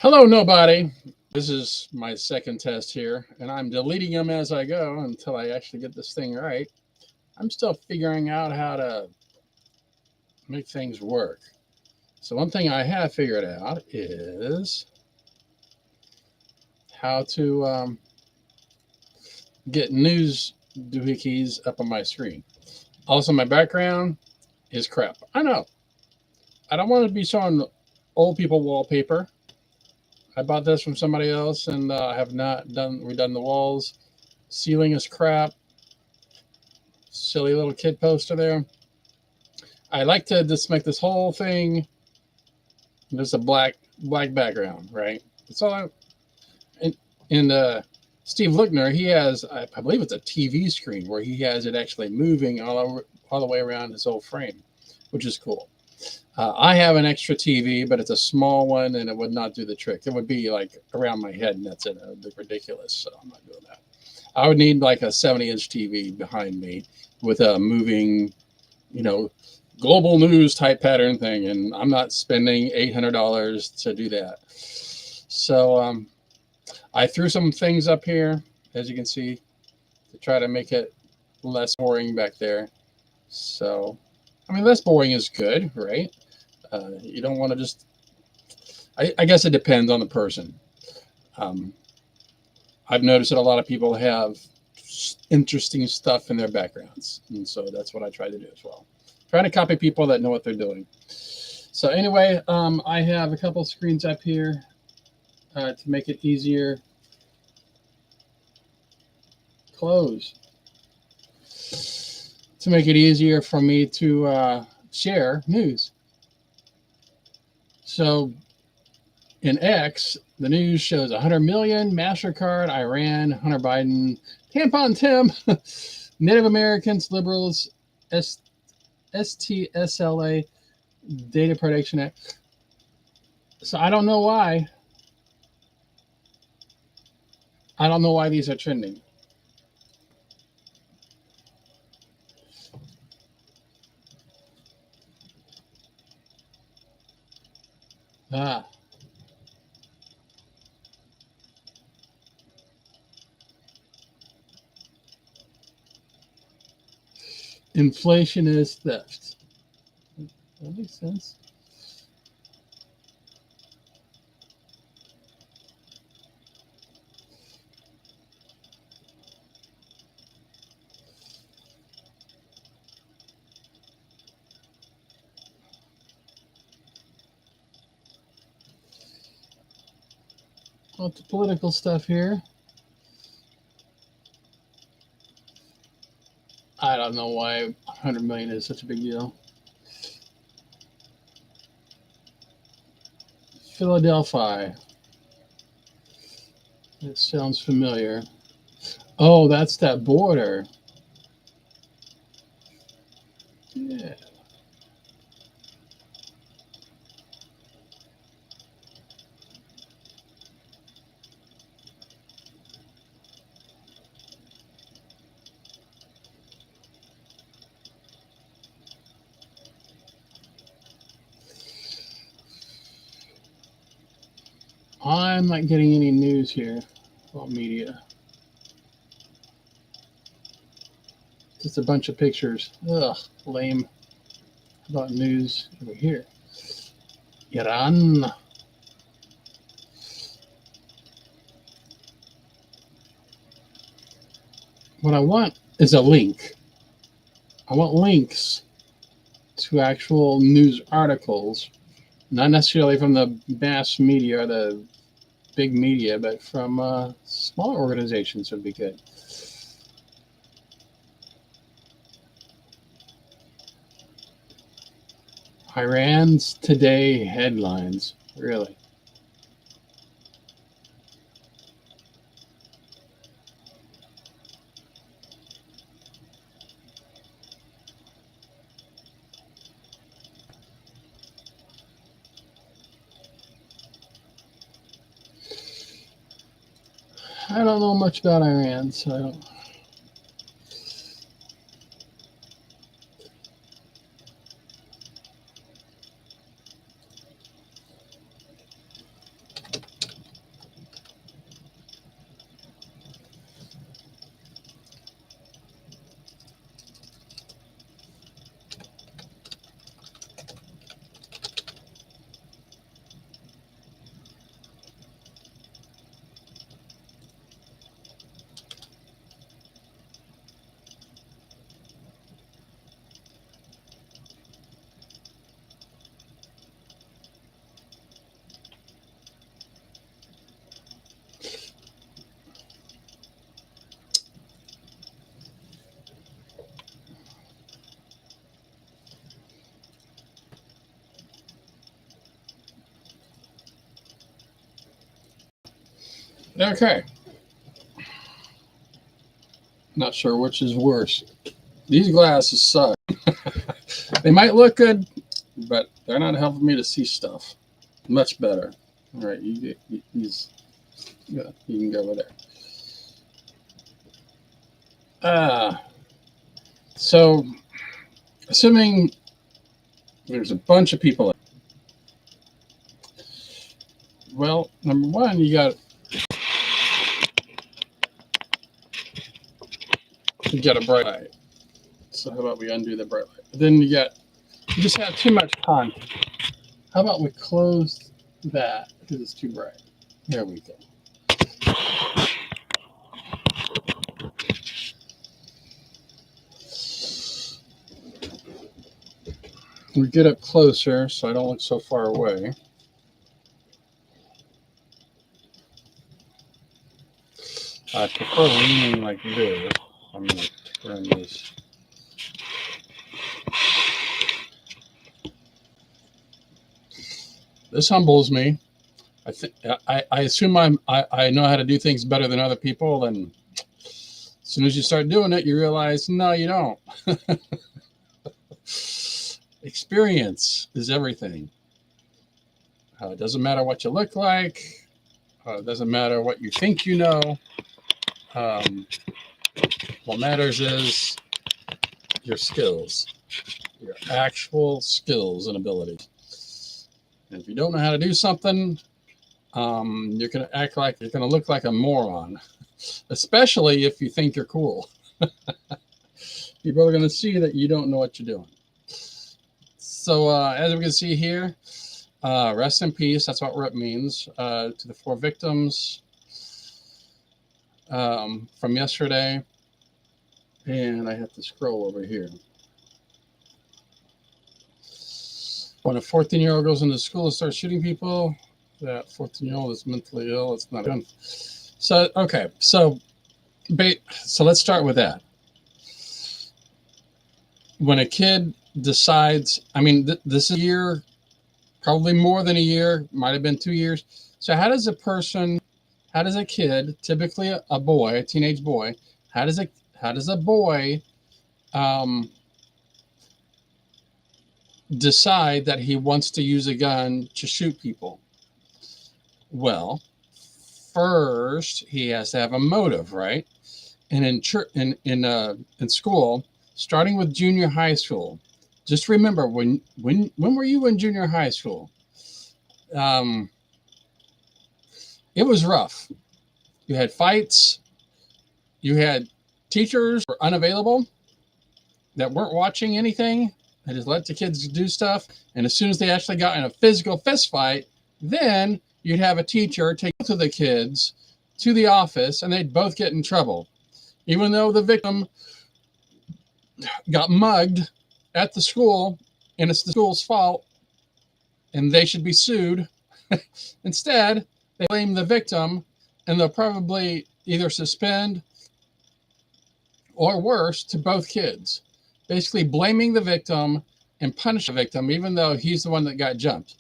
Hello, nobody. This is my second test here, and I'm deleting them as I go until I actually get this thing right. I'm still figuring out how to make things work. So, one thing I have figured out is how to get news doohickeys up on my screen. Also, my background is crap. I know. I don't want to be showing old people wallpaper. I bought this from somebody else and have not redone the walls. Ceiling is crap. Silly little kid poster there. I like to just make this whole thing just a black background, right? That's all. And, and Steve Luckner, he has, I believe it's a TV screen where he has it actually moving all the way around his whole frame, which is cool. I have an extra TV, but it's a small one, and it would not do the trick. It would be like around my head, and that's it. It would be ridiculous. So I'm not doing that. I would need like a 70-inch TV behind me with a moving, you know, global news type pattern thing, and I'm not spending $800 to do that. So I threw some things up here, as you can see, to try to make it less boring back there. So, I mean, less boring is good, right? You don't want to just. I guess it depends on the person. Um, I've noticed that a lot of people have interesting stuff in their backgrounds, and so that's what I try to do as well. Trying to copy people that know what they're doing. So anyway, I have a couple screens up here to make it easier. Close. To make it easier for me to share news. So in X, the news shows 100 million, MasterCard, Iran, Hunter Biden, Tampon Tim, Native Americans, liberals, STSLA, Data Protection Act. So I don't know why. I don't know why these are trending. Ah. Inflation is theft. That makes sense. Lots of political stuff here. I don't know why 100 million is such a big deal. Philadelphia. That sounds familiar. Oh, that's that border. Yeah. I'm not getting any news here about media. Just a bunch of pictures. Ugh, lame. How about news over here? Iran. What I want is a link. I want links to actual news articles, not necessarily from the mass media or the big media, but from smaller organizations would be good. Iran's today headlines. Really? I don't know much about Iran, so I don't. Okay. Not sure which is worse. These glasses suck. They might look good, but they're not helping me to see stuff. Much better. All right, yeah, you can go over there. So, assuming there's a bunch of people. Well, number one, you got a bright light. So how about we undo the bright light? Then you just have too much content. How about we close that because it's too bright? There we go. We get up closer so I don't look so far away. I prefer leaning like this. I'm going to turn this. This humbles me. I assume I know how to do things better than other people, and as soon as you start doing it, you realize no, you don't. Experience is everything. It doesn't matter what you look like. It doesn't matter what you think you know. What matters is your skills, your actual skills and abilities. And if you don't know how to do something, you're going to look like a moron, especially if you think you're cool. People are going to see that you don't know what you're doing. So as we can see here, rest in peace. That's what RIP means to the 4 victims from yesterday. And I have to scroll over here. When a 14-year-old goes into school and starts shooting people, that 14-year-old is mentally ill. It's not good. So, okay. So let's start with that. When a kid decides, I mean, this is a year, probably more than a year, might have been 2 years. So how does a kid, typically a boy, a teenage boy, how does a boy decide that he wants to use a gun to shoot people? Well, first he has to have a motive, right? And in school, starting with junior high school, just remember when were you in junior high school? It was rough. You had fights. You had teachers who were unavailable that weren't watching anything. They just let the kids do stuff. And as soon as they actually got in a physical fist fight, then you'd have a teacher take both of the kids to the office and they'd both get in trouble. Even though the victim got mugged at the school and it's the school's fault and they should be sued, instead, they blame the victim and they'll probably either suspend or worse to both kids. Basically blaming the victim and punish the victim, even though he's the one that got jumped.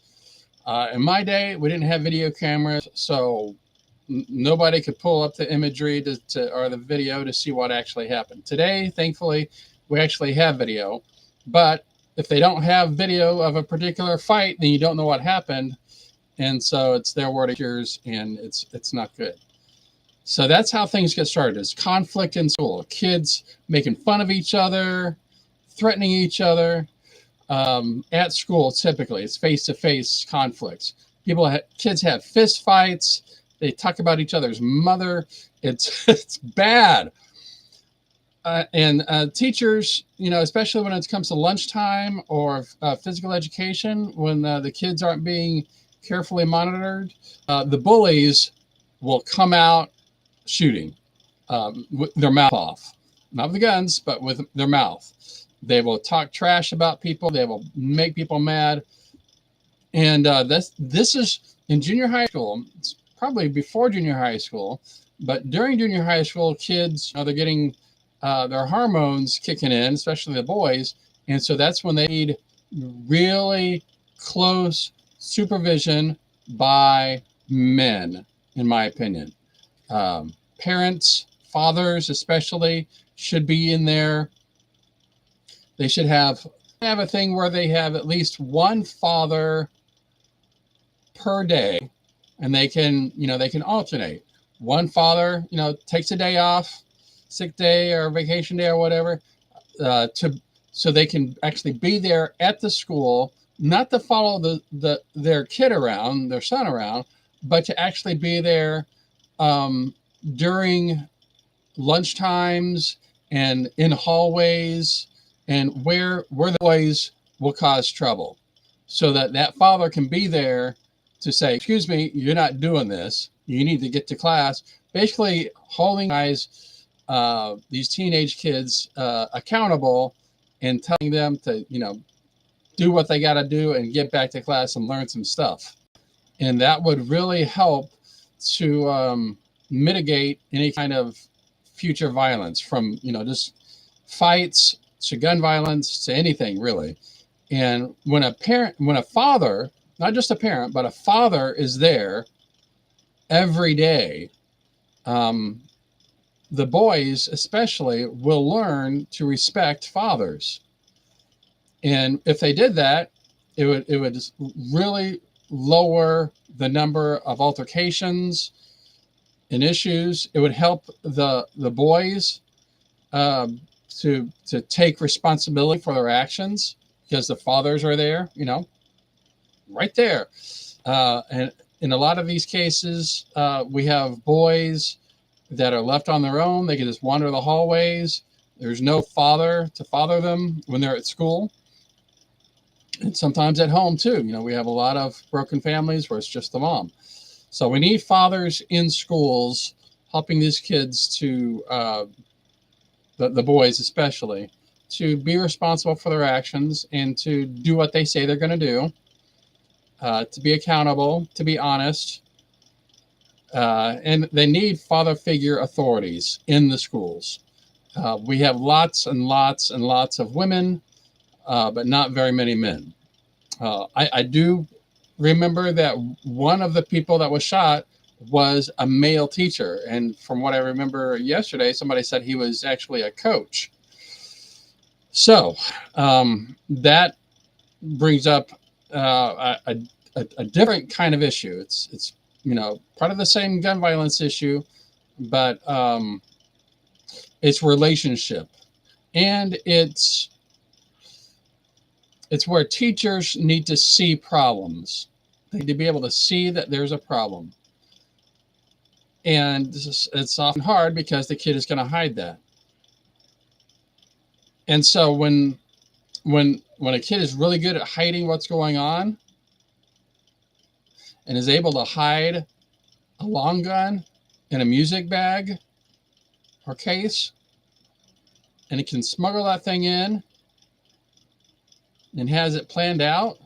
In my day, we didn't have video cameras, so nobody could pull up the imagery or the video to see what actually happened. Today, thankfully, we actually have video. But if they don't have video of a particular fight, then you don't know what happened. And so it's their word against yours, and it's not good. So that's how things get started. It's conflict in school. Kids making fun of each other, threatening each other. At school, typically, it's face-to-face conflicts. Kids have fist fights. They talk about each other's mother. It's bad. And teachers, especially when it comes to lunchtime or physical education, when the kids aren't being carefully monitored, the bullies will come out shooting with their mouth off. Not with the guns, but with their mouth. They will talk trash about people. They will make people mad. And this is in junior high school. It's probably before junior high school. But during junior high school, kids, they're getting their hormones kicking in, especially the boys. And so that's when they need really close supervision by men, in my opinion. Parents, fathers especially, should be in there. They should have a thing where they have at least one father per day, and they can alternate. One father, takes a day off, sick day or vacation day or whatever, to so they can actually be there at the school, not to follow their kid around, their son around, but to actually be there during lunch times and in hallways and where the boys will cause trouble, so that that father can be there to say, excuse me, you're not doing this, you need to get to class, basically holding guys, these teenage kids, accountable, and telling them to do what they got to do and get back to class and learn some stuff. And that would really help to mitigate any kind of future violence, from just fights to gun violence to anything really. And when a father, not just a parent, but a father is there every day, the boys especially will learn to respect fathers. And if they did that, it would really lower the number of altercations and issues. It would help the boys to take responsibility for their actions, because the fathers are there, right there. And in a lot of these cases, we have boys that are left on their own. They can just wander the hallways. There's no father to father them when they're at school. And sometimes at home too. We have a lot of broken families where it's just the mom. So we need fathers in schools helping these kids to, the boys especially, to be responsible for their actions and to do what they say they're going to do, to be accountable, to be honest. And they need father figure authorities in the schools. We have lots and lots and lots of women, but not very many men. I do remember that one of the people that was shot was a male teacher. And from what I remember yesterday, somebody said he was actually a coach. So that brings up a different kind of issue. It's part of the same gun violence issue, but it's relationship, and it's where teachers need to see problems. They need to be able to see that there's a problem. And it's often hard because the kid is going to hide that. And so when a kid is really good at hiding what's going on and is able to hide a long gun in a music bag or case, and it can smuggle that thing in and has it planned out,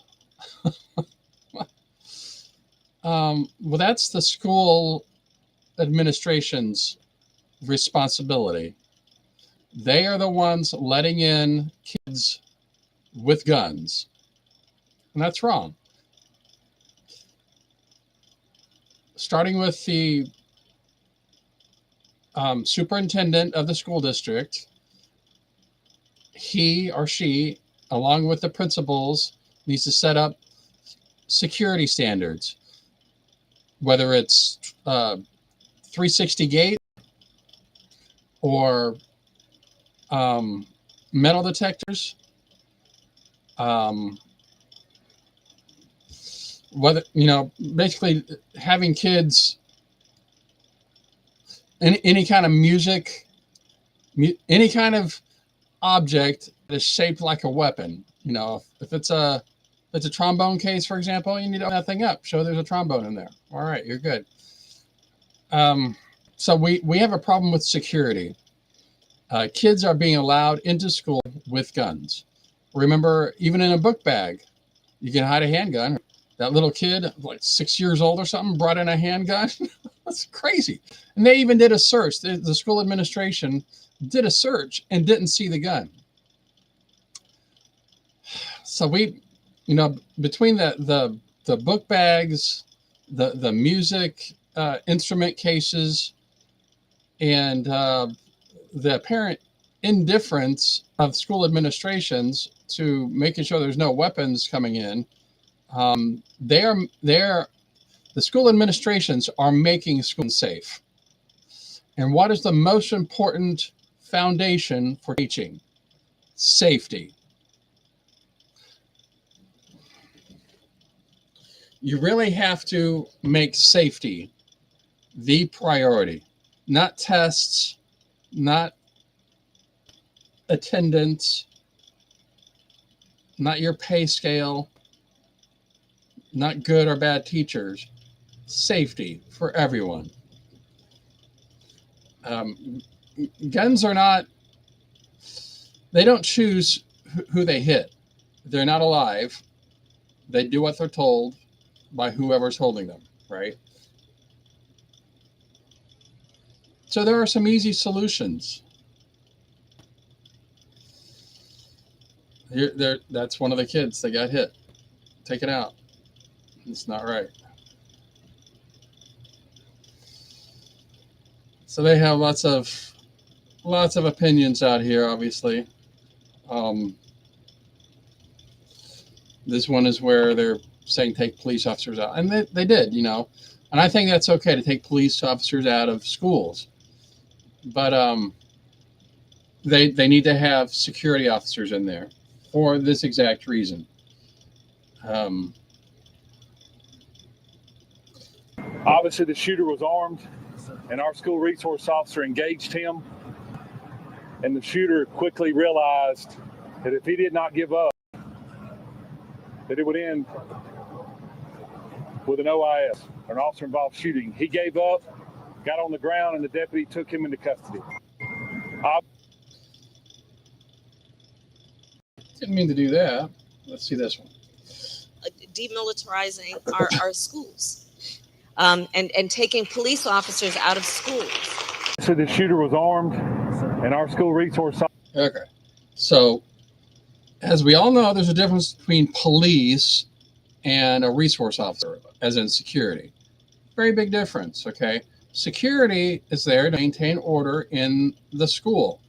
well, that's the school administration's responsibility. They are the ones letting in kids with guns, and that's wrong. Starting with the superintendent of the school district, he or she, along with the principals, needs to set up security standards, whether it's 360 gate or metal detectors, whether basically having kids any kind of music, any kind of object that is shaped like a weapon. If it's a trombone case, for example, you need to open that thing up, show there's a trombone in there. All right, you're good. So we have a problem with security. Kids are being allowed into school with guns. Remember, even in a book bag, you can hide a handgun. That little kid, like 6 years old or something, brought in a handgun. That's crazy. And they even did a search. The school administration did a search and didn't see the gun. So between the book bags, the music instrument cases, and the apparent indifference of school administrations to making sure there's no weapons coming in. They're the school administrations are making schools safe. And what is the most important foundation for teaching? Safety. You really have to make safety the priority, not tests, not attendance, not your pay scale, not good or bad teachers. Safety for everyone. Guns are not, they don't choose who they hit. They're not alive. They do what they're told by whoever's holding them, right? So there are some easy solutions. That's one of the kids that got hit. Take it out. It's not right. So they have lots of opinions out here, obviously. This one is where they're saying take police officers out. And they did, And I think that's okay to take police officers out of schools. But they need to have security officers in there for this exact reason. Obviously, the shooter was armed, and our school resource officer engaged him. And the shooter quickly realized that if he did not give up, that it would end with an OIS, an officer-involved shooting. He gave up, got on the ground, and the deputy took him into custody. Didn't mean to do that. Let's see this one. Demilitarizing our schools and taking police officers out of schools. So the shooter was armed, and our school resource officer. Okay. So, as we all know, there's a difference between police and a resource officer, as in security. Very big difference, okay? Security is there to maintain order in the school.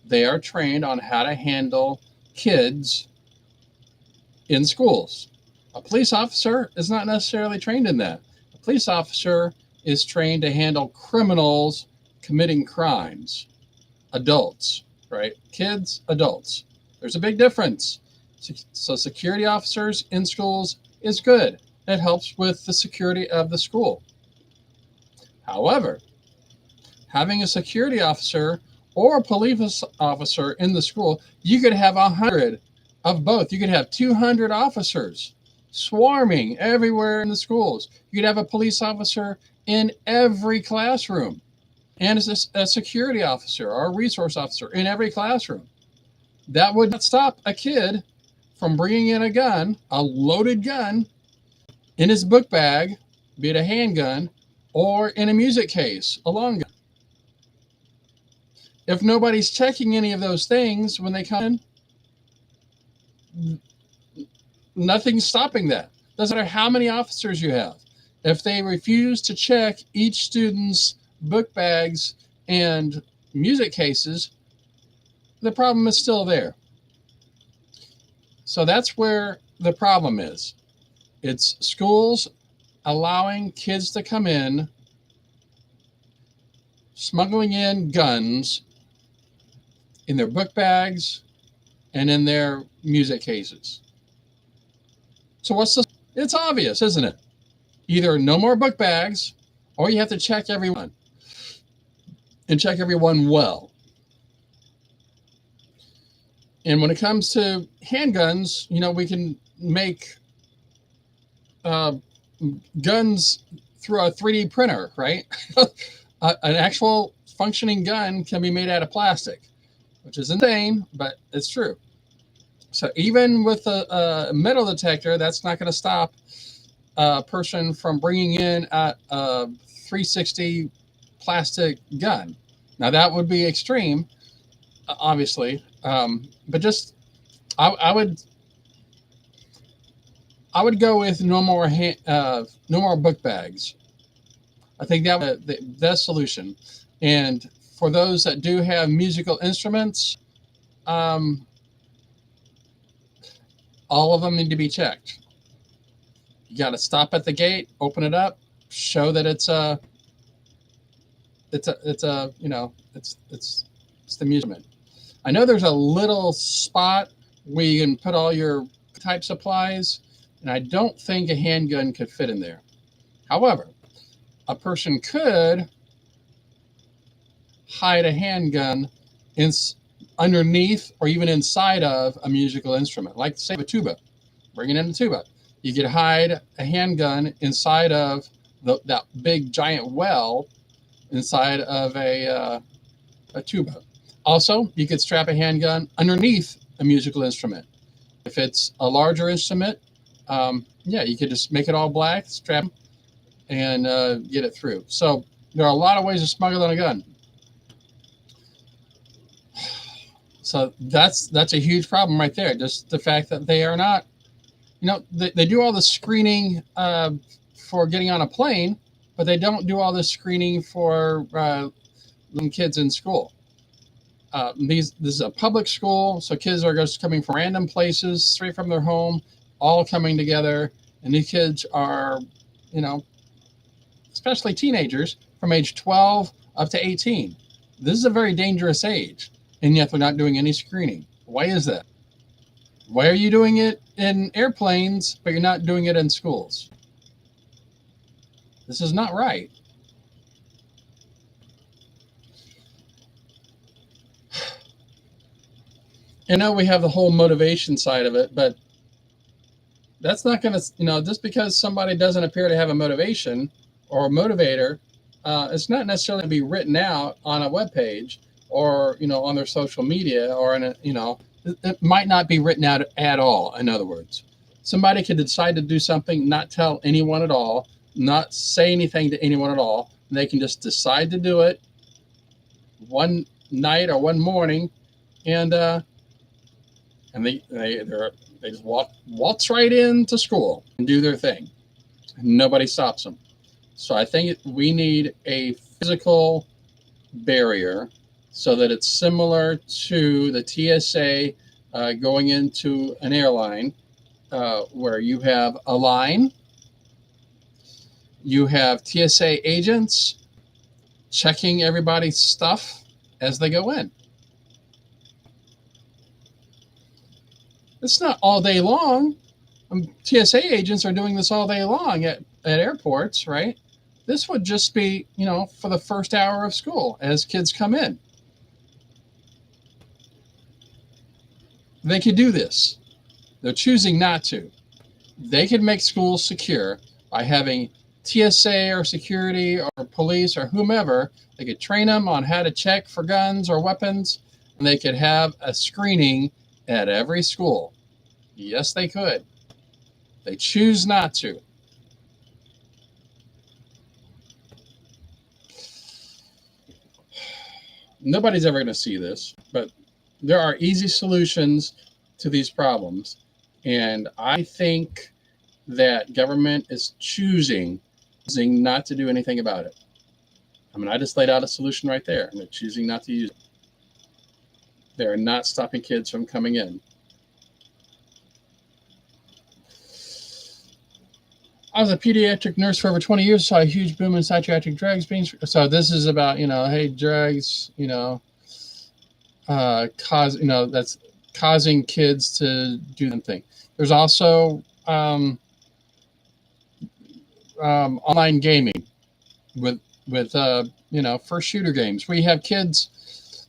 They are trained on how to handle kids in schools. A police officer is not necessarily trained in that. A police officer is trained to handle criminals committing crimes. Adults, right? Kids, adults. There's a big difference. So security officers in schools is good. It helps with the security of the school. However, having a security officer or a police officer in the school, you could have 100 of both. You could have 200 officers swarming everywhere in the schools. You could have a police officer in every classroom and a security officer or a resource officer in every classroom. That would not stop a kid from bringing in a gun, a loaded gun, in his book bag, be it a handgun, or in a music case, a long gun. If nobody's checking any of those things when they come in, nothing's stopping that. Doesn't matter how many officers you have. If they refuse to check each student's book bags and music cases, the problem is still there. So that's where the problem is. It's schools allowing kids to come in, smuggling in guns in their book bags and in their music cases. So what's the? It's obvious, isn't it? Either no more book bags, or you have to check everyone and check everyone well. And when it comes to handguns, we can make guns through a 3D printer, right? An actual functioning gun can be made out of plastic, which is insane, but it's true. So even with a metal detector, that's not going to stop a person from bringing in a 360 plastic gun. Now that would be extreme, obviously, but just I would go with no more book bags. I think that would be the best solution. And for those that do have musical instruments, all of them need to be checked. You got to stop at the gate, open it up, show that it's the music. I know there's a little spot where you can put all your type supplies, and I don't think a handgun could fit in there. However, a person could hide a handgun underneath or even inside of a musical instrument, like say a tuba. Bring it in a tuba. You could hide a handgun inside of that big giant well inside of a tuba. Also, you could strap a handgun underneath a musical instrument. If it's a larger instrument, you could just make it all black, strap and get it through. So there are a lot of ways to smuggle in a gun. So that's a huge problem right there. Just the fact that they are not, they do all the screening for getting on a plane, but they don't do all the screening for kids in school. This is a public school, so kids are just coming from random places, straight from their home, all coming together. And these kids are, especially teenagers from age 12 up to 18. This is a very dangerous age, and yet they're not doing any screening. Why is that? Why are you doing it in airplanes, but you're not doing it in schools? This is not right. I know we have the whole motivation side of it, but that's not going to, just because somebody doesn't appear to have a motivation or a motivator, it's not necessarily going to be written out on a web page or, on their social media or it might not be written out at all. In other words, somebody could decide to do something, not tell anyone at all, not say anything to anyone at all. And they can just decide to do it one night or one morning, and they just waltz right into school and do their thing. Nobody stops them. So I think we need a physical barrier so that it's similar to the TSA going into an airline, where you have a line, you have TSA agents checking everybody's stuff as they go in. It's not all day long. TSA agents are doing this all day long at airports, right? This would just be, for the first hour of school as kids come in. They could do this. They're choosing not to. They could make schools secure by having TSA or security or police or whomever. They could train them on how to check for guns or weapons, and they could have a screening at every school. Yes, they could. They choose not to. Nobody's ever going to see this, but there are easy solutions to these problems. And I think that government is choosing not to do anything about it. I just laid out a solution right there, and they're choosing not to use it. They're not stopping kids from coming in. I was a pediatric nurse for over 20 years, saw a huge boom in psychiatric drugs being. So this is about, hey, drugs, that's causing kids to do something. There's also online gaming with first shooter games. We have kids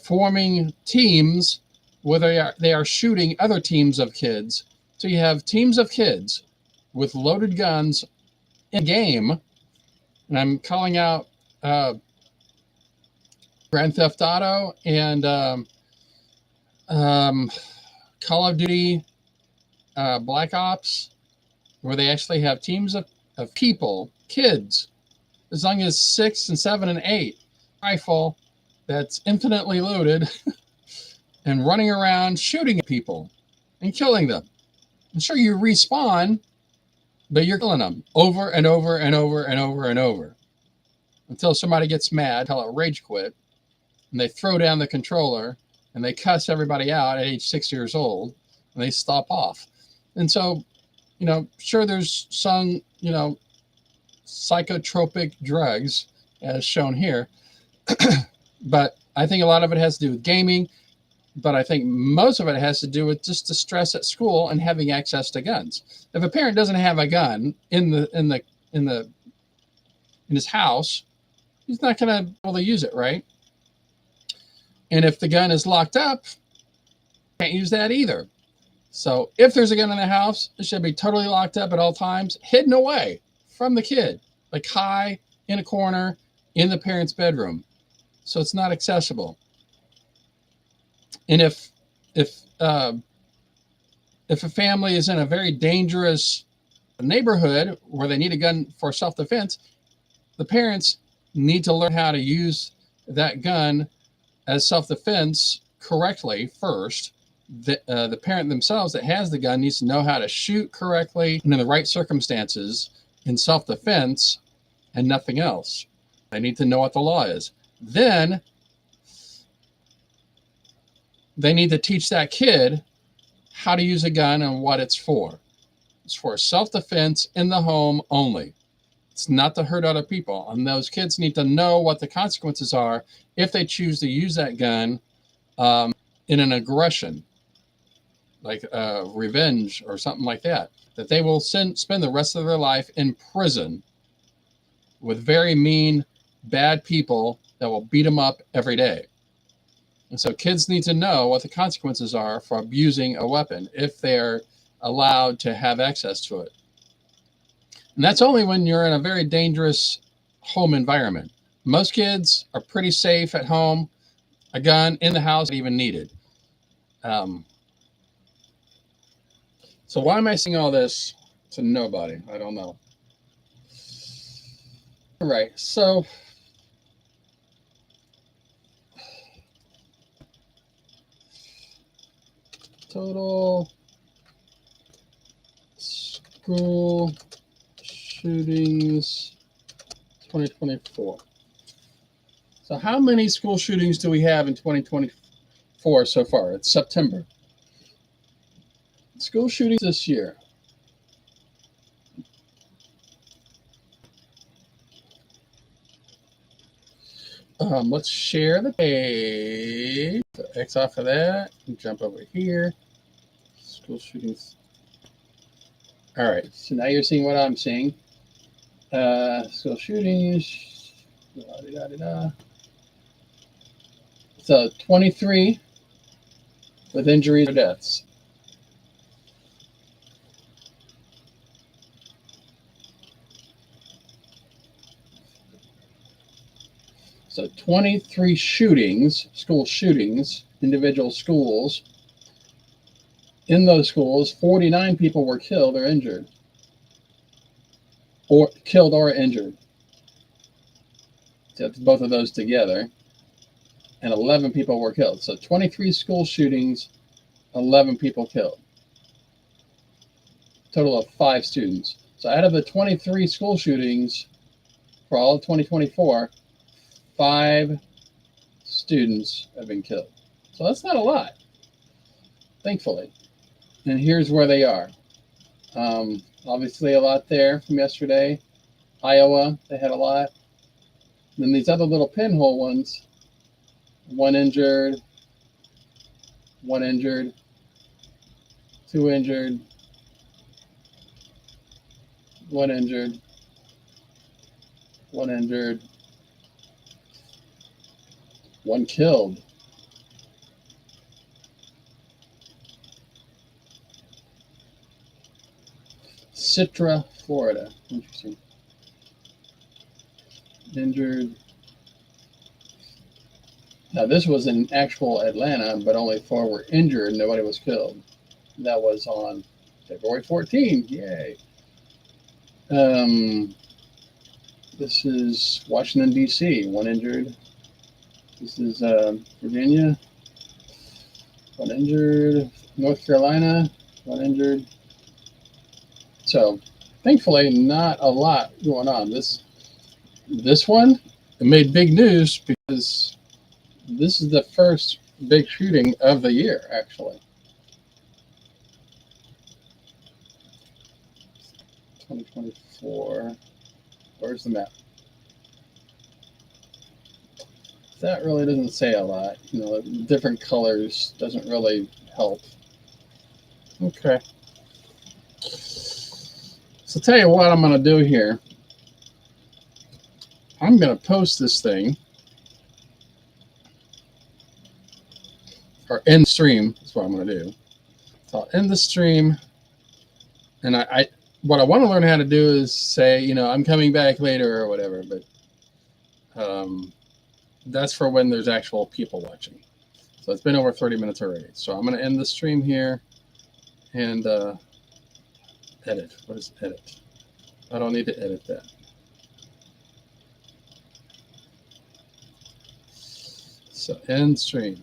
forming teams where they are shooting other teams of kids. So you have teams of kids with loaded guns in a game, and I'm calling out Grand Theft Auto and Call of Duty, Black Ops, where they actually have teams of people, kids, as young as 6 and 7 and 8, rifle that's infinitely loaded and running around shooting at people and killing them. I'm sure you respawn, but you're killing them over and over and over and over and over. until somebody gets mad, tell it rage quit, and they throw down the controller and they cuss everybody out at age 6 years old and they stop off. And so, sure, there's some, psychotropic drugs as shown here, but I think a lot of it has to do with gaming. But I think most of it has to do with just the stress at school and having access to guns. If a parent doesn't have a gun in his house, he's not going to be able to use it, right? And if the gun is locked up, can't use that either. So if there's a gun in the house, it should be totally locked up at all times, hidden away from the kid, like high in a corner in the parent's bedroom, so it's not accessible. And if a family is in a very dangerous neighborhood where they need a gun for self-defense, the parents need to learn how to use that gun as self-defense correctly first. The parent themselves that has the gun needs to know how to shoot correctly and in the right circumstances in self-defense and nothing else. They need to know what the law is. Then they need to teach that kid how to use a gun and what it's for. It's for self-defense in the home only. It's not to hurt other people. And those kids need to know what the consequences are if they choose to use that gun in an aggression, like revenge or something like that, that they will spend the rest of their life in prison with very mean, bad people that will beat them up every day. And so kids need to know what the consequences are for abusing a weapon if they're allowed to have access to it. And that's only when you're in a very dangerous home environment. Most kids are pretty safe at home. A gun in the house isn't even needed. So why am I saying all this to nobody? I don't know. All right, so total school shootings 2024. So how many school shootings do we have in 2024 so far? It's September. School shootings this year. Let's share the page. So X off of that and jump over here. School shootings. All right, so now you're seeing what I'm seeing. School shootings. So 23 with injuries or deaths. So 23 shootings, school shootings, individual schools. In those schools, 49 people were killed or injured. Or killed or injured. So both of those together. And 11 people were killed. So 23 school shootings, 11 people killed. Total of 5 students. So out of the 23 school shootings for all of 2024, 5 students have been killed. So that's not a lot, thankfully. And here's where they are. Obviously a lot there from yesterday. Iowa, they had a lot. And then these other little pinhole ones, 1 injured, 1 injured, 2 injured, 1 injured, 1 injured, 1 killed. Citra, Florida. Interesting. Injured. Now this was in actual Atlanta, but only 4 were injured. Nobody was killed. That was on February 14th. Yay. This is Washington, D.C. 1 injured. This is Virginia. 1 injured. North Carolina. 1 injured. So thankfully, not a lot going on. This one it made big news because this is the first big shooting of the year, actually. 2024. Where's the map? That really doesn't say a lot. Different colors doesn't really help. Okay. So tell you what I'm going to do here. I'm going to post this thing, or end stream. That's what I'm going to do. So I'll end the stream, and what I want to learn how to do is say, I'm coming back later or whatever. But that's for when there's actual people watching. So it's been over 30 minutes already. So I'm going to end the stream here and edit. What is edit? I don't need to edit that. So end stream.